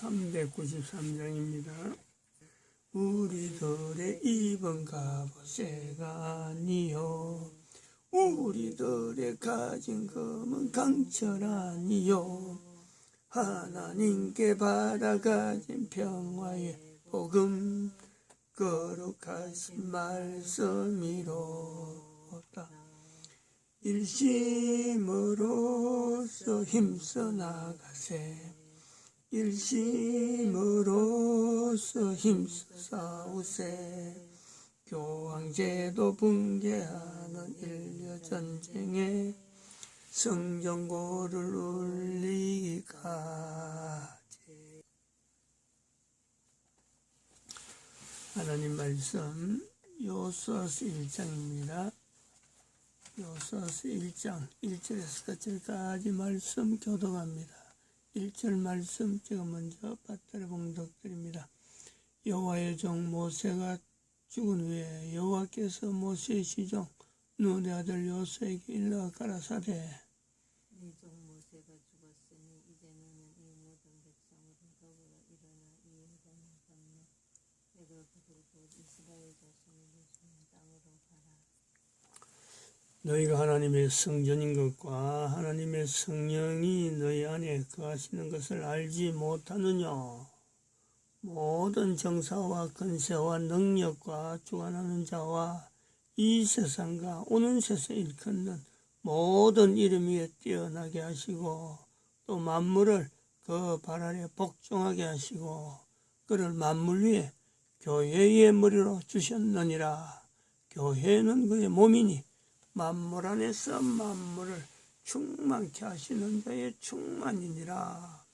393장입니다. 우리들의 입은 갑옷새가 아니요 우리들의 가진 금은 강철 아니요 하나님께 받아가진 평화의 복음 거룩하신 말씀이로다. 일심으로써 힘써 나가세 일심으로써 힘써 싸우세 교황제도 붕괴하는 인류전쟁에 성전고를 울리기까지. 하나님 말씀 요수아서 1장입니다. 요수아서 1장 1절에서 끝절까지 말씀 교독합니다. 1절 말씀 제가 먼저 받들어 봉독드립니다. 여호와의 종 모세가 죽은 후에 여호와께서 모세의 시종 눈의 아들 요수아에게 일러 가라사대 네 종 모세가 죽었으니 이제 너는 이 모든 백성으로 더불어 일어나 이 요단을 건너 내가 그들 곧 이스라엘 자손이 주는 땅으로 가라. 너희가 하나님의 성전인 것과 하나님의 성령이 너희 안에 거하시는 것을 알지 못하느냐. 모든 정사와 권세와 능력과 주관하는 자와 이 세상과 오는 세상에 일컫는 모든 이름 위에 뛰어나게 하시고 또 만물을 그 발 아래 복종하게 하시고 그를 만물 위에 교회의 머리로 주셨느니라. 교회는 그의 몸이니 만물 안에서 만물을 충만케 하시는 자의 충만이니라.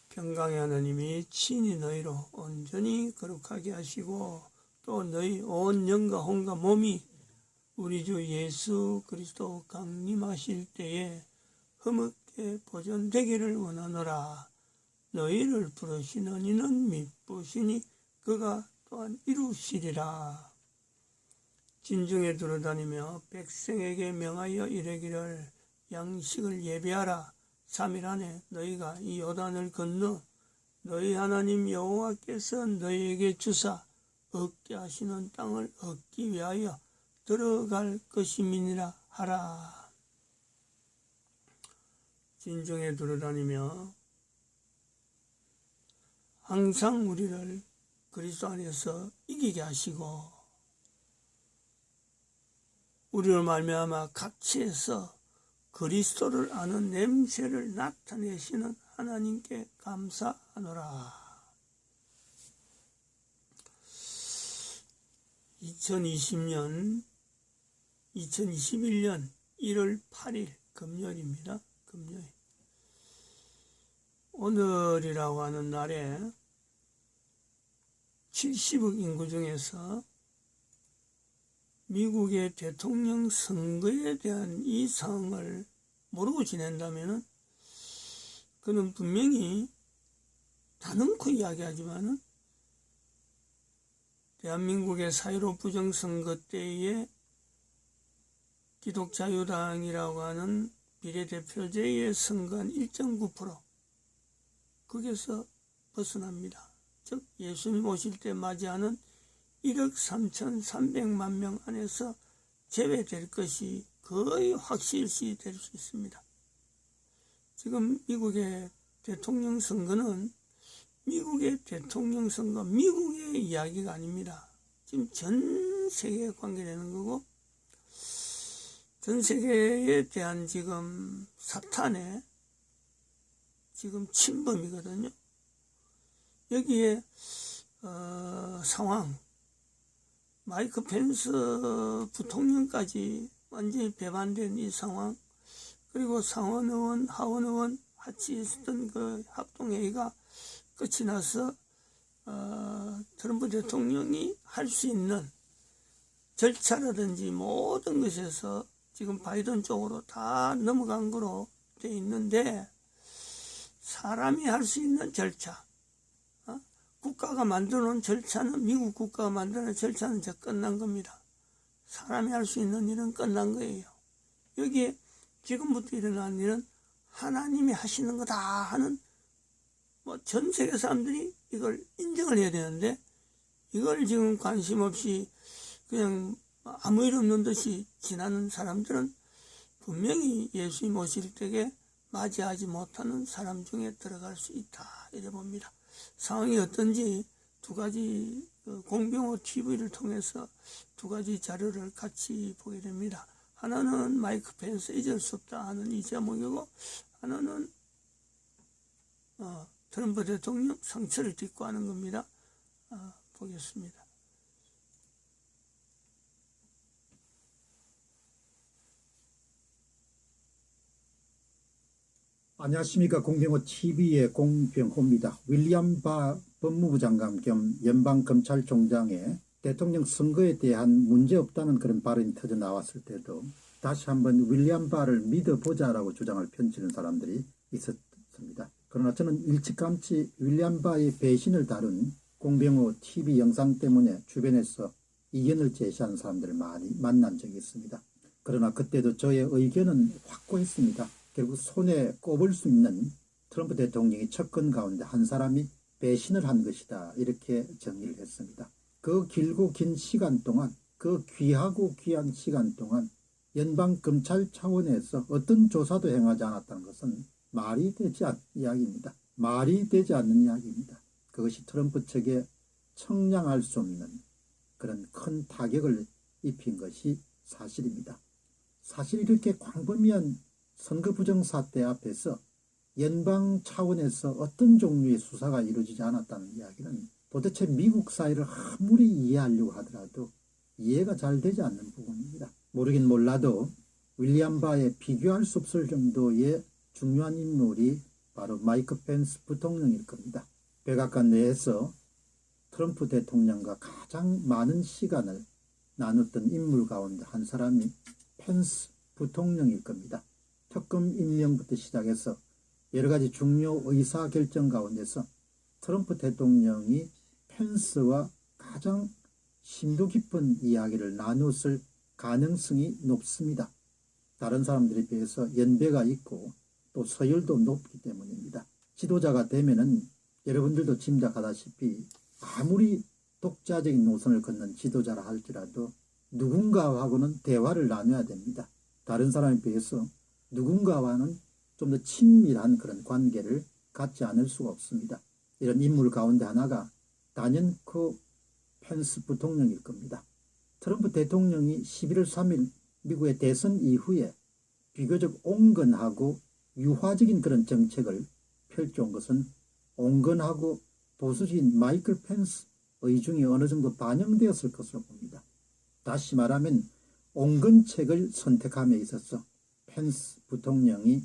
평강의 하나님이 친히 너희로 온전히 거룩하게 하시고 또 너희 온 영과 혼과 몸이 우리 주 예수 그리스도 강림하실 때에 흠없게 보존되기를 원하노라. 너희를 부르시는 이는 미쁘시니 그가 또한 이루시리라. 진중에 두루다니며 백성에게 명하여 이르기를 양식을 예비하라. 3일 안에 너희가 이 요단을 건너 너희 하나님 여호와께서 너희에게 주사 얻게 하시는 땅을 얻기 위하여 들어갈 것임이니라 하라. 진중에 두루다니며 항상 우리를 그리스도 안에서 이기게 하시고 우리를 말미암아 각지에서 그리스도를 아는 냄새를 나타내시는 하나님께 감사하노라. 2021년 1월 8일 금요일입니다. 금요일. 오늘이라고 하는 날에 70억 인구 중에서 미국의 대통령 선거에 대한 이 상황을 모르고 지낸다면 그는 분명히 다능코 이야기하지만 대한민국의 4.15 부정선거 때에 기독자유당이라고 하는 비례대표제에 선거한 1.9% 거기서 벗어납니다. 즉 예수님 오실 때 맞이하는 1억 3,300만 명 안에서 제외될 것이 거의 확실시 될 수 있습니다. 지금 미국의 대통령 선거는 미국의 대통령 선거, 미국의 이야기가 아닙니다. 지금 전 세계에 관계되는 거고 전 세계에 대한 지금 사탄의 지금 침범이거든요. 여기에 상황 마이크 펜스 부통령까지 완전히 배반된 이 상황, 그리고 상원의원, 하원의원 같이 있었던 그 합동회의가 끝이 나서 트럼프 대통령이 할 수 있는 절차라든지 모든 것에서 지금 바이든 쪽으로 다 넘어간 거로 돼 있는데 사람이 할 수 있는 절차, 국가가 만들어놓은 절차는 미국 국가가 만들어놓은 절차는 이제 끝난 겁니다. 사람이 할 수 있는 일은 끝난 거예요. 여기에 지금부터 일어난 일은 하나님이 하시는 거다 하는 뭐 전 세계 사람들이 이걸 인정을 해야 되는데 이걸 지금 관심 없이 그냥 아무 일 없는 듯이 지나는 사람들은 분명히 예수님 오실 때에 맞이하지 못하는 사람 중에 들어갈 수 있다 이래 봅니다. 상황이 어떤지 두 가지 공병호 TV를 통해서 두 가지 자료를 같이 보게 됩니다. 하나는 마이크 펜스 잊을 수 없다 하는 이 제목이고, 하나는 트럼프 대통령 상처를 딛고 하는 겁니다. 보겠습니다. 안녕하십니까. 공병호 TV의 공병호입니다. 윌리엄 바 법무부 장관 겸 연방검찰총장의 대통령 선거에 대한 문제없다는 그런 발언이 터져 나왔을 때도 다시 한번 윌리엄 바를 믿어보자라고 주장을 펼치는 사람들이 있었습니다. 그러나 저는 일찌감치 윌리엄 바의 배신을 다룬 공병호 TV 영상 때문에 주변에서 이견을 제시하는 사람들을 많이 만난 적이 있습니다. 그러나 그때도 저의 의견은 확고했습니다. 결국 손에 꼽을 수 있는 트럼프 대통령의 접근 가운데 한 사람이 배신을 한 것이다, 이렇게 정리를 했습니다. 그 길고 긴 시간 동안, 그 귀하고 귀한 시간 동안 연방검찰 차원에서 어떤 조사도 행하지 않았다는 것은 말이 되지 않는 이야기입니다. 말이 되지 않는 이야기입니다. 그것이 트럼프 측에 청량할 수 없는 그런 큰 타격을 입힌 것이 사실입니다. 사실 이렇게 광범위한 선거 부정 사태 앞에서 연방 차원에서 어떤 종류의 수사가 이루어지지 않았다는 이야기는 도대체 미국 사회를 아무리 이해하려고 하더라도 이해가 잘 되지 않는 부분입니다. 모르긴 몰라도 윌리엄 바에 비교할 수 없을 정도의 중요한 인물이 바로 마이크 펜스 부통령일 겁니다. 백악관 내에서 트럼프 대통령과 가장 많은 시간을 나눴던 인물 가운데 한 사람이 펜스 부통령일 겁니다. 특검 임명부터 시작해서 여러 가지 중요 의사결정 가운데서 트럼프 대통령이 펜스와 가장 심도 깊은 이야기를 나눴을 가능성이 높습니다. 다른 사람들에 비해서 연배가 있고 또 서열도 높기 때문입니다. 지도자가 되면은 여러분들도 짐작하다시피 아무리 독자적인 노선을 걷는 지도자라 할지라도 누군가하고는 대화를 나눠야 됩니다. 다른 사람에 비해서 누군가와는 좀 더 친밀한 그런 관계를 갖지 않을 수가 없습니다. 이런 인물 가운데 하나가 단연코 펜스 부통령일 겁니다. 트럼프 대통령이 11월 3일 미국의 대선 이후에 비교적 온건하고 유화적인 그런 정책을 펼쳐온 것은 온건하고 보수적인 마이클 펜스 의중이 어느 정도 반영되었을 것으로 봅니다. 다시 말하면 온건책을 선택함에 있어서 펜스 부통령이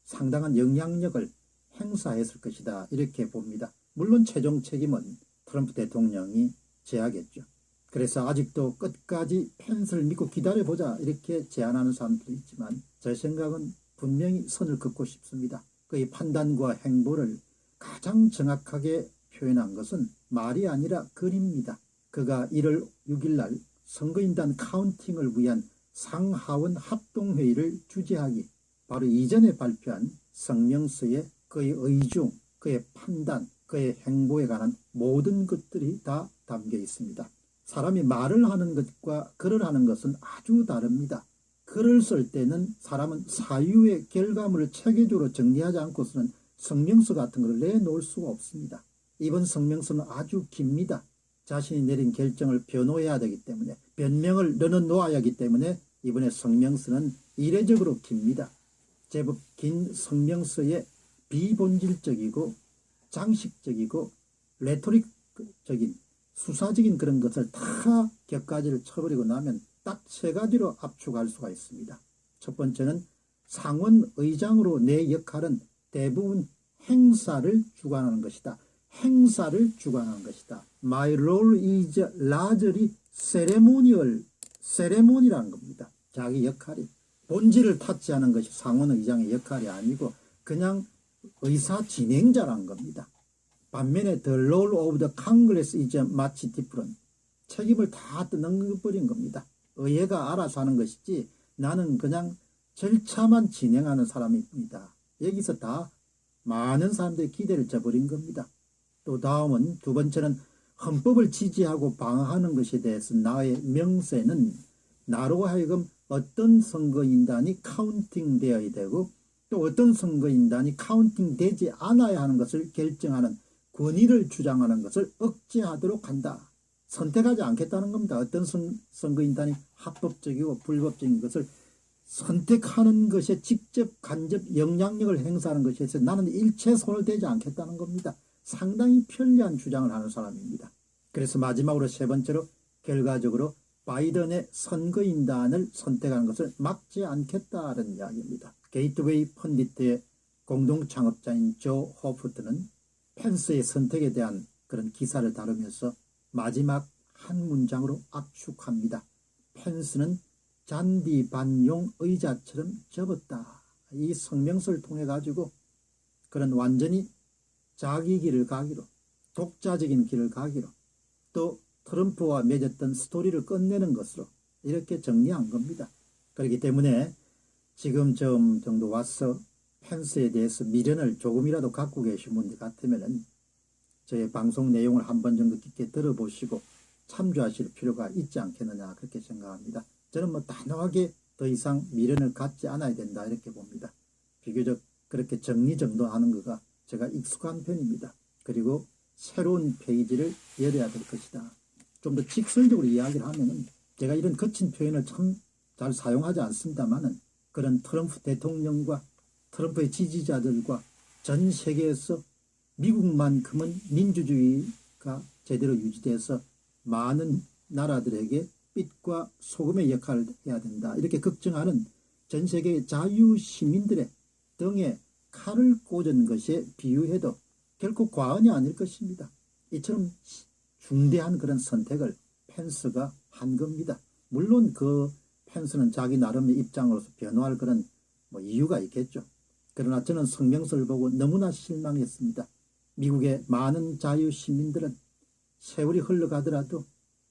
상당한 영향력을 행사했을 것이다, 이렇게 봅니다. 물론 최종 책임은 트럼프 대통령이 져야겠죠. 그래서 아직도 끝까지 펜스를 믿고 기다려보자 이렇게 제안하는 사람들도 있지만 제 생각은 분명히 선을 긋고 싶습니다. 그의 판단과 행보를 가장 정확하게 표현한 것은 말이 아니라 글입니다. 그가 1월 6일 날 선거인단 카운팅을 위한 상하원 합동회의를 주재하기 바로 이전에 발표한 성명서에 그의 의중, 그의 판단, 그의 행보에 관한 모든 것들이 다 담겨 있습니다. 사람이 말을 하는 것과 글을 하는 것은 아주 다릅니다. 글을 쓸 때는 사람은 사유의 결과물을 체계적으로 정리하지 않고서는 성명서 같은 것을 내놓을 수가 없습니다. 이번 성명서는 아주 깁니다. 자신이 내린 결정을 변호해야 되기 때문에, 변명을 넣어놓아야 하기 때문에 이번에 성명서는 이례적으로 깁니다. 제법 긴 성명서에 비본질적이고 장식적이고 레토릭적인 수사적인 그런 것을 다 격가지를 쳐버리고 나면 딱 세 가지로 압축할 수가 있습니다. 첫 번째는 상원 의장으로 내 역할은 대부분 행사를 주관하는 것이다. 행사를 주관하는 것이다. My role is largely ceremonial이라는 겁니다. 자기 역할이 본질을 타치하는 것이 상원 의장의 역할이 아니고 그냥 의사 진행자라는 겁니다. 반면에 the role of the Congress is much different. 책임을 다 떠넘겨버린 겁니다. 의회가 알아서 하는 것이지 나는 그냥 절차만 진행하는 사람입니다. 여기서 다 많은 사람들의 기대를 저버린 겁니다. 또 다음은 두 번째는 헌법을 지지하고 방어하는 것에 대해서 나의 명세는 나로 하여금 어떤 선거인단이 카운팅 되어야 되고 또 어떤 선거인단이 카운팅 되지 않아야 하는 것을 결정하는 권위를 주장하는 것을 억제하도록 한다. 선택하지 않겠다는 겁니다. 어떤 선거인단이 합법적이고 불법적인 것을 선택하는 것에 직접 간접 영향력을 행사하는 것에 대해서 나는 일체 손을 대지 않겠다는 겁니다. 상당히 편리한 주장을 하는 사람입니다. 그래서 마지막으로 세 번째로 결과적으로 바이든의 선거인단을 선택하는 것을 막지 않겠다는 이야기입니다. 게이트웨이 펀디트의 공동 창업자인 조 호프트는 펜스의 선택에 대한 그런 기사를 다루면서 마지막 한 문장으로 압축합니다. 펜스는 잔디 반용 의자처럼 접었다. 이 성명서를 통해 가지고 그런 완전히 자기 길을 가기로, 독자적인 길을 가기로, 또 트럼프와 맺었던 스토리를 끝내는 것으로 이렇게 정리한 겁니다. 그렇기 때문에 지금 좀 정도 와서 펜스에 대해서 미련을 조금이라도 갖고 계신 분들 같으면은 저의 방송 내용을 한 번 정도 깊게 들어보시고 참조하실 필요가 있지 않겠느냐 그렇게 생각합니다. 저는 뭐 단호하게 더 이상 미련을 갖지 않아야 된다 이렇게 봅니다. 비교적 그렇게 정리정돈하는 거가 제가 익숙한 편입니다. 그리고 새로운 페이지를 열어야 될 것이다. 좀 더 직설적으로 이야기를 하면은 제가 이런 거친 표현을 참 잘 사용하지 않습니다만은 그런 트럼프 대통령과 트럼프의 지지자들과 전 세계에서 미국만큼은 민주주의가 제대로 유지돼서 많은 나라들에게 빛과 소금의 역할을 해야 된다. 이렇게 걱정하는 전 세계의 자유시민들의 등에 칼을 꽂은 것에 비유해도 결코 과언이 아닐 것입니다. 이처럼 중대한 그런 선택을 펜스가 한 겁니다. 물론 그 펜스는 자기 나름의 입장으로서 변호할 그런 이유가 있겠죠. 그러나 저는 성명서를 보고 너무나 실망했습니다. 미국의 많은 자유시민들은 세월이 흘러가더라도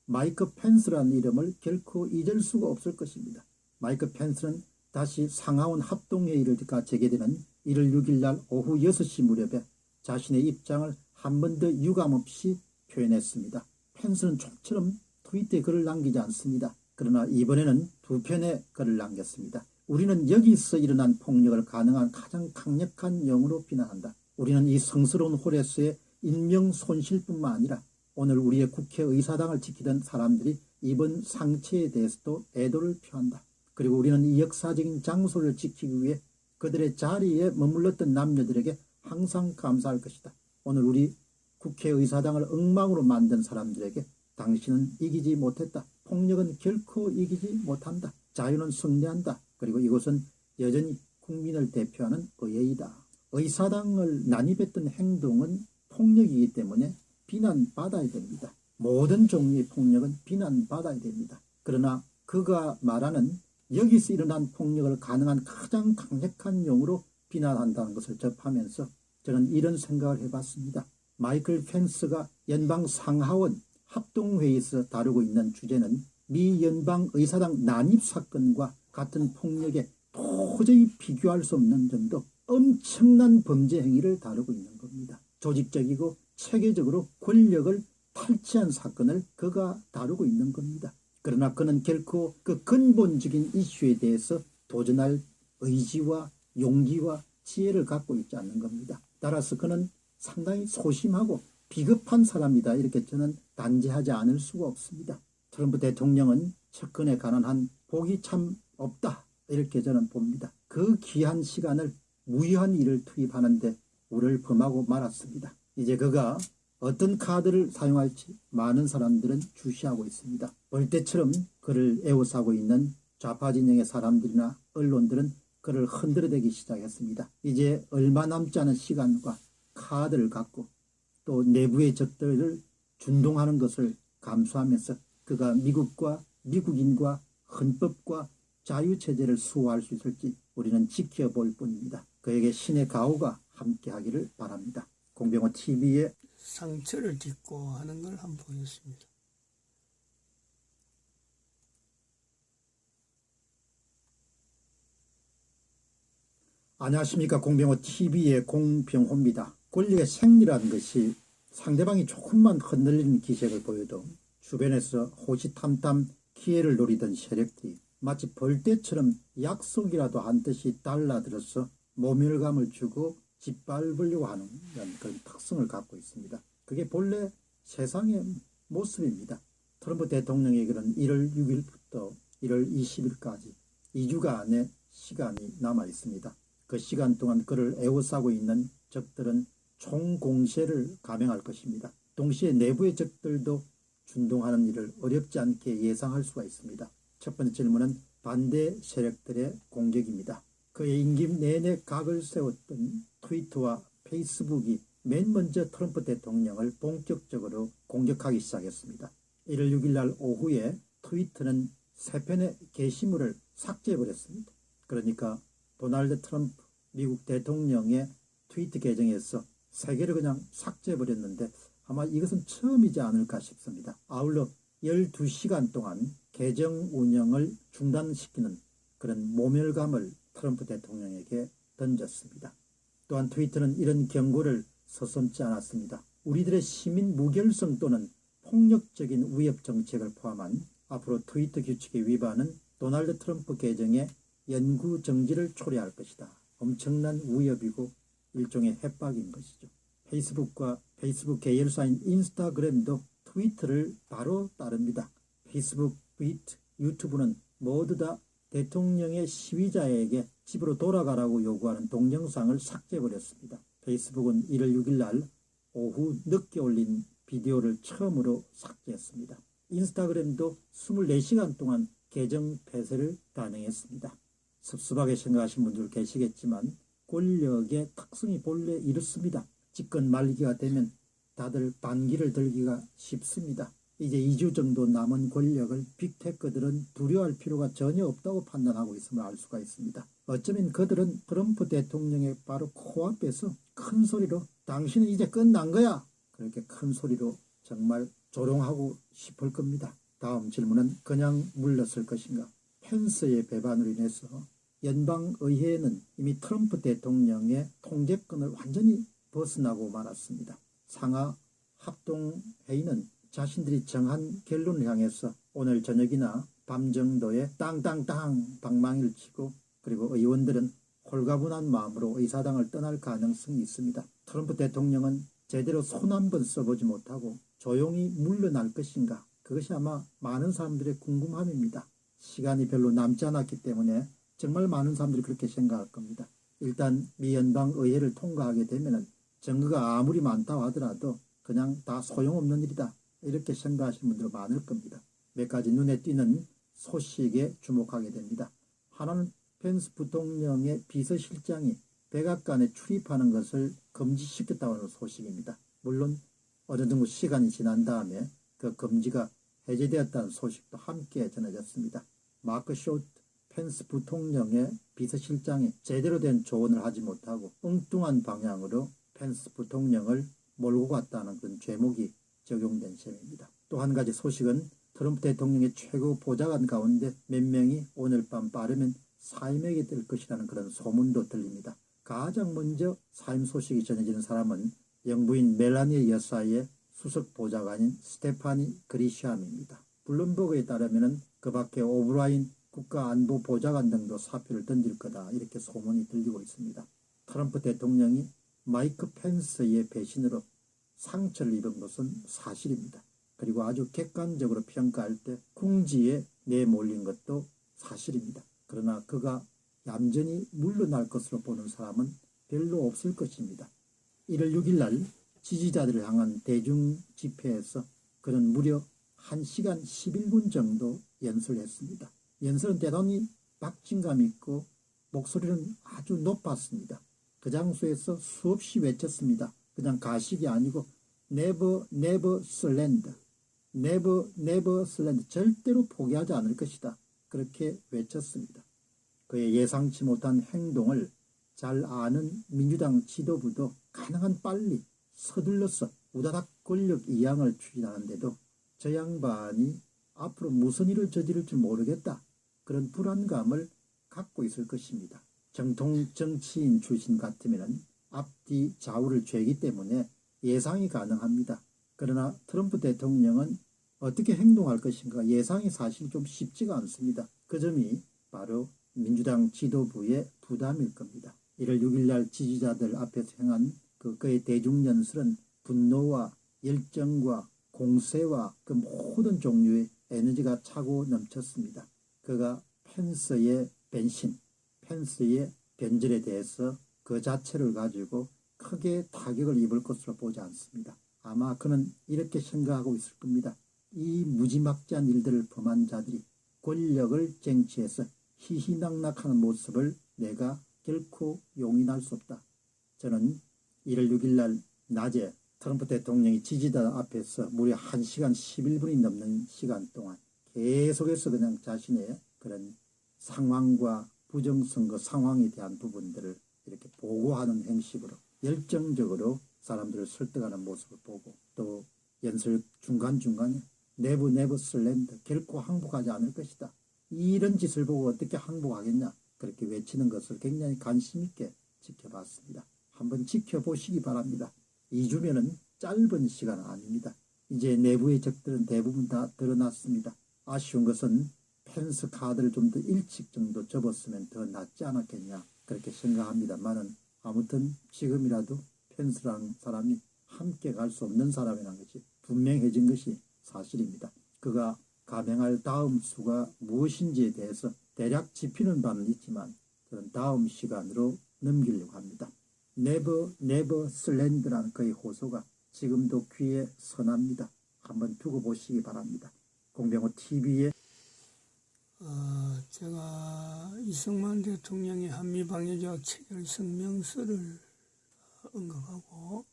마이크 펜스라는 이름을 결코 잊을 수가 없을 것입니다. 마이크 펜스는 다시 상하원 합동회의가 재개되는 1월 6일 날 오후 6시 무렵에 자신의 입장을 한 번 더 유감없이 표현했습니다. 펜스는 좀처럼 트위터에 글을 남기지 않습니다. 그러나 이번에는 두 편의 글을 남겼습니다. 우리는 여기서 일어난 폭력을 가능한 가장 강력한 영으로 비난한다. 우리는 이 성스러운 홀에서의 인명 손실뿐만 아니라 오늘 우리의 국회의사당을 지키던 사람들이 입은 상처에 대해서도 애도를 표한다. 그리고 우리는 이 역사적인 장소를 지키기 위해 그들의 자리에 머물렀던 남녀들에게 항상 감사할 것이다. 오늘 우리 국회의사당을 엉망으로 만든 사람들에게 당신은 이기지 못했다. 폭력은 결코 이기지 못한다. 자유는 승리한다. 그리고 이곳은 여전히 국민을 대표하는 의회이다. 의사당을 난입했던 행동은 폭력이기 때문에 비난받아야 됩니다. 모든 종류의 폭력은 비난받아야 됩니다. 그러나 그가 말하는 여기서 일어난 폭력을 가능한 가장 강력한 용으로 비난한다는 것을 접하면서 저는 이런 생각을 해봤습니다. 마이클 펜스가 연방 상하원 합동회의에서 다루고 있는 주제는 미 연방 의사당 난입 사건과 같은 폭력에 도저히 비교할 수 없는 정도 엄청난 범죄 행위를 다루고 있는 겁니다. 조직적이고 체계적으로 권력을 탈취한 사건을 그가 다루고 있는 겁니다. 그러나 그는 결코 그 근본적인 이슈에 대해서 도전할 의지와 용기와 지혜를 갖고 있지 않는 겁니다. 따라서 그는 상당히 소심하고 비겁한 사람이다. 이렇게 저는 단죄하지 않을 수가 없습니다. 트럼프 대통령은 접근에 관한 한 복이 참 없다. 이렇게 저는 봅니다. 그 귀한 시간을 무의한 일을 투입하는데 우를 범하고 말았습니다. 이제 그가 어떤 카드를 사용할지 많은 사람들은 주시하고 있습니다. 벌떼처럼 그를 에워싸고 있는 좌파 진영의 사람들이나 언론들은 그를 흔들어대기 시작했습니다. 이제 얼마 남지 않은 시간과 카드를 갖고 또 내부의 적들을 준동하는 것을 감수하면서 그가 미국과 미국인과 헌법과 자유체제를 수호할 수 있을지 우리는 지켜볼 뿐입니다. 그에게 신의 가호가 함께하기를 바랍니다. 공병호 TV의 상처를 딛고 하는 걸 한번 보였습니다. 안녕하십니까. 공병호 TV의 공병호입니다. 권력의 생리라는 것이 상대방이 조금만 흔들리는 기색을 보여도 주변에서 호시탐탐 기회를 노리던 세력들이 마치 벌떼처럼 약속이라도 한 듯이 달라들어서 모멸감을 주고 짓밟으려고 하는 그런 특성을 갖고 있습니다. 그게 본래 세상의 모습입니다. 트럼프 대통령에게는 1월 6일부터 1월 20일까지 2주간의 시간이 남아 있습니다. 그 시간 동안 그를 에워싸고 있는 적들은 총공세를 감행할 것입니다. 동시에 내부의 적들도 준동하는 일을 어렵지 않게 예상할 수가 있습니다. 첫 번째 질문은 반대 세력들의 공격입니다. 그의 임기 내내 각을 세웠던 트위터와 페이스북이 맨 먼저 트럼프 대통령을 본격적으로 공격하기 시작했습니다. 1월 6일 날 오후에 트위터는 3편의 게시물을 삭제해버렸습니다. 그러니까 도널드 트럼프 미국 대통령의 트위터 계정에서 3개를 그냥 삭제해버렸는데 아마 이것은 처음이지 않을까 싶습니다. 아울러 12시간 동안 계정 운영을 중단시키는 그런 모멸감을 트럼프 대통령에게 던졌습니다. 또한 트위터는 이런 경고를 서슴지 않았습니다. 우리들의 시민 무결성 또는 폭력적인 위협 정책을 포함한 앞으로 트위터 규칙의 위반은 도널드 트럼프 계정의 영구 정지를 초래할 것이다. 엄청난 위협이고 일종의 협박인 것이죠. 페이스북과 페이스북 계열사인 인스타그램도 트위터를 바로 따릅니다. 페이스북, 트위터, 유튜브는 모두 다 대통령의 시위자에게 집으로 돌아가라고 요구하는 동영상을 삭제해버렸습니다. 페이스북은 1월 6일 날 오후 늦게 올린 비디오를 처음으로 삭제했습니다. 인스타그램도 24시간 동안 계정 폐쇄를 단행했습니다. 섭섭하게 생각하신 분들 계시겠지만 권력의 특성이 본래 이렇습니다. 집권 말기가 되면 다들 반기를 들기가 쉽습니다. 이제 2주 정도 남은 권력을 빅테크들은 두려워할 필요가 전혀 없다고 판단하고 있음을 알 수가 있습니다. 어쩌면 그들은 트럼프 대통령의 바로 코앞에서 큰 소리로 당신은 이제 끝난 거야, 그렇게 큰 소리로 정말 조롱하고 싶을 겁니다. 다음 질문은 그냥 물렀을 것인가. 펜스의 배반으로 인해서 연방의회는 이미 트럼프 대통령의 통제권을 완전히 벗어나고 말았습니다. 상하 합동회의는 자신들이 정한 결론을 향해서 오늘 저녁이나 밤 정도에 땅땅땅 방망이를 치고 그리고 의원들은 홀가분한 마음으로 의사당을 떠날 가능성이 있습니다. 트럼프 대통령은 제대로 손 한 번 써보지 못하고 조용히 물러날 것인가. 그것이 아마 많은 사람들의 궁금함입니다. 시간이 별로 남지 않았기 때문에 정말 많은 사람들이 그렇게 생각할 겁니다. 일단 미 연방의회를 통과하게 되면 증거가 아무리 많다고 하더라도 그냥 다 소용없는 일이다, 이렇게 생각하시는 분들 많을 겁니다. 몇 가지 눈에 띄는 소식에 주목하게 됩니다. 하나는 펜스 부통령의 비서실장이 백악관에 출입하는 것을 금지시켰다고 하는 소식입니다. 물론 어느 정도 시간이 지난 다음에 그 금지가 해제되었다는 소식도 함께 전해졌습니다. 마크 쇼트 펜스 부통령의 비서실장이 제대로 된 조언을 하지 못하고 엉뚱한 방향으로 펜스 부통령을 몰고 갔다는 그런 죄목이 적용된 셈입니다. 또 한 가지 소식은 트럼프 대통령의 최고 보좌관 가운데 몇 명이 오늘 밤 빠르면 사임하게 될 것이라는 그런 소문도 들립니다. 가장 먼저 사임 소식이 전해지는 사람은 영부인 멜라니 여사의 수석 보좌관인 스테파니 그리시암입니다. 블룸버그에 따르면 그 밖에 오브라인 국가안보보좌관 등도 사표를 던질 거다, 이렇게 소문이 들리고 있습니다. 트럼프 대통령이 마이크 펜스의 배신으로 상처를 입은 것은 사실입니다. 그리고 아주 객관적으로 평가할 때 궁지에 내몰린 것도 사실입니다. 그러나 그가 얌전히 물러날 것으로 보는 사람은 별로 없을 것입니다. 1월 6일 날 지지자들을 향한 대중집회에서 그는 무려 1시간 11분 정도 연설을 했습니다. 연설은 대단히 박진감 있고 목소리는 아주 높았습니다. 그 장소에서 수없이 외쳤습니다. 그냥 가식이 아니고 never never surrender, never never surrender, 절대로 포기하지 않을 것이다, 그렇게 외쳤습니다. 그의 예상치 못한 행동을 잘 아는 민주당 지도부도 가능한 빨리 서둘러서 우다닥 권력 이양을 추진하는데도 저 양반이 앞으로 무슨 일을 저지를지 모르겠다, 그런 불안감을 갖고 있을 것입니다. 정통 정치인 출신 같으면 앞뒤 좌우를 죄기 때문에 예상이 가능합니다. 그러나 트럼프 대통령은 어떻게 행동할 것인가 예상이 사실 좀 쉽지가 않습니다. 그 점이 바로 민주당 지도부의 부담일 겁니다. 1월 6일 날 지지자들 앞에서 행한 그의 대중연설은 분노와 열정과 공세와 그 모든 종류의 에너지가 차고 넘쳤습니다. 그가 펜스의 변신, 펜스의 변절에 대해서 그 자체를 가지고 크게 타격을 입을 것으로 보지 않습니다. 아마 그는 이렇게 생각하고 있을 겁니다. 이 무지막지한 일들을 범한 자들이 권력을 쟁취해서 희희낙낙하는 모습을 내가 결코 용인할 수 없다. 저는 1월 6일 날 낮에 트럼프 대통령이 지지자 앞에서 무려 1시간 11분이 넘는 시간 동안 계속해서 그냥 자신의 그런 상황과 부정선거 상황에 대한 부분들을 이렇게 보고하는 형식으로 열정적으로 사람들을 설득하는 모습을 보고 또 연설 중간중간에 네버 슬렌더 결코 항복하지 않을 것이다. 이런 짓을 보고 어떻게 항복하겠냐 그렇게 외치는 것을 굉장히 관심 있게 지켜봤습니다. 한번 지켜보시기 바랍니다. 2주면은 짧은 시간 아닙니다. 이제 내부의 적들은 대부분 다 드러났습니다. 아쉬운 것은 펜스 카드를 좀 더 일찍 정도 접었으면 더 낫지 않았겠냐 그렇게 생각합니다만은 아무튼 지금이라도 펜스라는 사람이 함께 갈 수 없는 사람이라는 것이 분명해진 것이 사실입니다. 그가 감행할 다음 수가 무엇인지에 대해서 대략 짚이는 바는 있지만 저는 다음 시간으로 넘기려고 합니다. 네버 슬렌드라는 그의 호소가 지금도 귀에 선합니다. 한번 두고 보시기 바랍니다. 공병호 TV의 제가 이승만 대통령의 한미방위조약 체결 성명서를 언급하고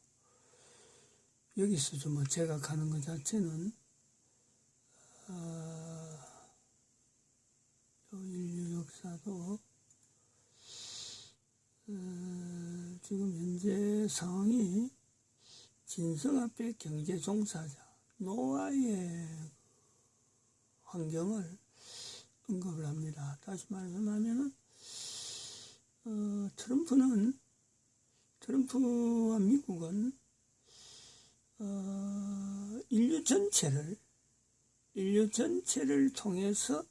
여기서 좀 제가 가는 것 자체는 인류 역사도 지금 현재 상황이 진성 앞에 경제 종사자 노아의 환경을 언급을 합니다. 다시 말하면은 트럼프와 미국은 인류 전체를 통해서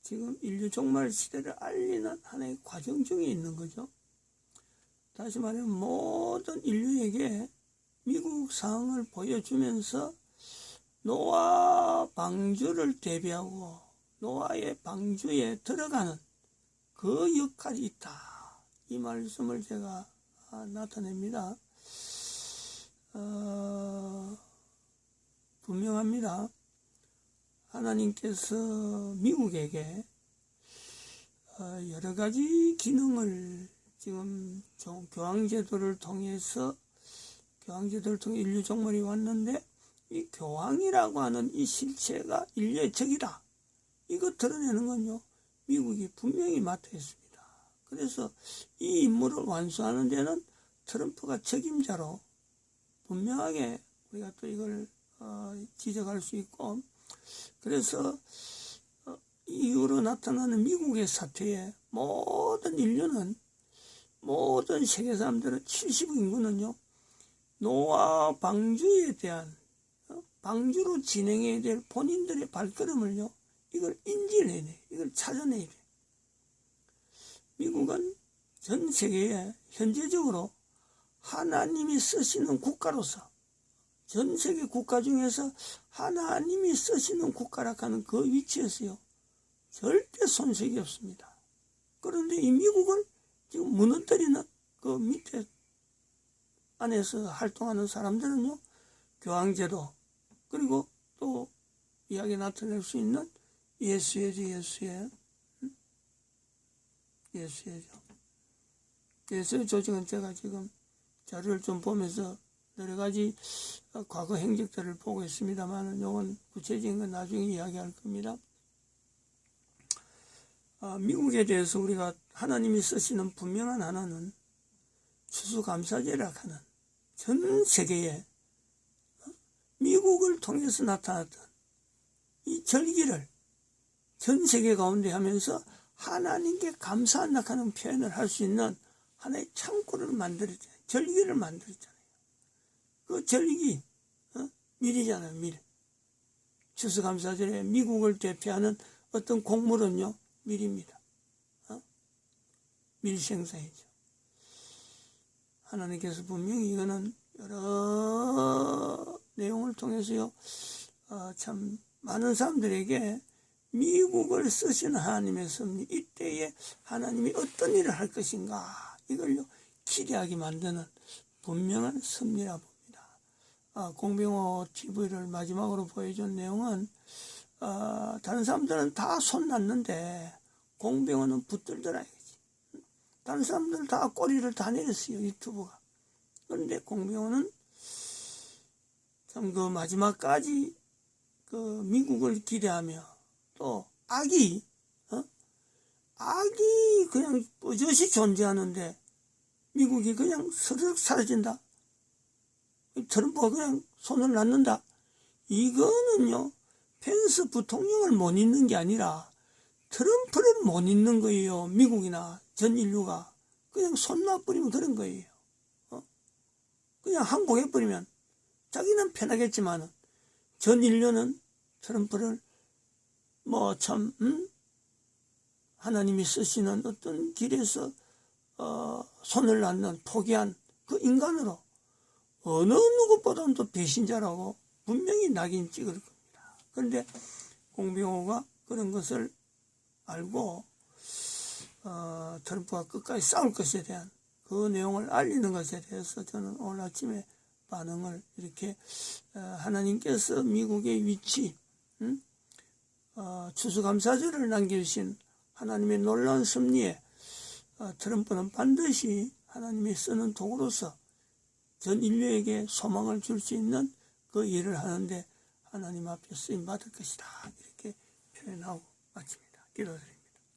지금 인류 종말 시대를 알리는 하나의 과정 중에 있는 거죠. 다시 말하면 모든 인류에게 미국 상황을 보여주면서 노아 방주를 대비하고 노아의 방주에 들어가는 그 역할이 있다. 이 말씀을 제가 나타냅니다. 분명합니다. 하나님께서 미국에게 여러 가지 기능을 지금 교황제도를 통해 인류 종말이 왔는데 이 교황이라고 하는 이 실체가 인류의 적이다. 이거 드러내는 건요. 미국이 분명히 맡아 있습니다. 그래서 이 임무를 완수하는 데는 트럼프가 책임자로 분명하게 우리가 또 이걸 지적할 수 있고 그래서 이후로 나타나는 미국의 사태에 모든 인류는 모든 세계 사람들은 70억 인구는요. 노아 방주에 대한 방주로 진행해야 될 본인들의 발걸음을요. 이걸 인지를 해야 돼. 이걸 찾아내야 돼. 미국은 전 세계에 현재적으로 하나님이 쓰시는 국가로서 전 세계 국가 중에서 하나님이 쓰시는 국가라 하는 그 위치에서요. 절대 손색이 없습니다. 그런데 이 미국을 지금 무너뜨리는 그 밑에 안에서 활동하는 사람들은요. 교황제도 그리고 또 이야기 나타낼 수 있는 예수의 조직은 제가 지금 자료를 좀 보면서 여러 가지 과거 행적들을 보고 있습니다만 이건 구체적인 건 나중에 이야기할 겁니다. 미국에 대해서 우리가 하나님이 쓰시는 분명한 하나는 추수감사제라 하는 전 세계에 미국을 통해서 나타났던 이 절기를 전 세계 가운데 하면서 하나님께 감사한다 하는 표현을 할 수 있는 하나의 창고를 만들었잖아요. 절기를 만들었잖아요. 그 절기, 밀이잖아요, 밀. 추수감사절에 미국을 대표하는 어떤 곡물은요, 밀입니다. 밀 생산이죠. 하나님께서 분명히 이거는 여러 내용을 통해서요, 참 많은 사람들에게 미국을 쓰시는 하나님의 섭리, 이때에 하나님이 어떤 일을 할 것인가, 이걸요 기대하게 만드는 분명한 섭리라 봅니다. 공병호 TV를 마지막으로 보여준 내용은 다른 사람들은 다 손 놨는데 공병호는 붙들더라 이거지. 다른 사람들은 다 꼬리를 다 내렸어요, 유튜브가. 그런데 공병호는 참 그 마지막까지 그 미국을 기대하며 또 악이 그냥 버젓이 존재하는데 미국이 그냥 스르륵 사라진다. 트럼프가 그냥 손을 놨는다. 이거는요, 펜스 부통령을 못 잊는 게 아니라 트럼프를 못 잊는 거예요. 미국이나 전 인류가 그냥 손 놔버리면 그런 거예요. 그냥 항복해버리면 자기는 편하겠지만 전 인류는 트럼프를 뭐 참 하나님이 쓰시는 어떤 길에서 손을 놨는 포기한 그 인간으로 어느 누구보다도 배신자라고 분명히 낙인 찍을 겁니다. 그런데 공병호가 그런 것을 알고 트럼프가 끝까지 싸울 것에 대한 그 내용을 알리는 것에 대해서 저는 오늘 아침에 반응을 이렇게 하나님께서 미국의 위치, 추수감사절을 남겨주신 하나님의 놀라운 섭리에 트럼프는 반드시 하나님이 쓰는 도구로서 전 인류에게 소망을 줄 수 있는 그 일을 하는데 하나님 앞에 쓰임 받을 것이다. 이렇게 표현하고 마칩니다. 기도드립니다.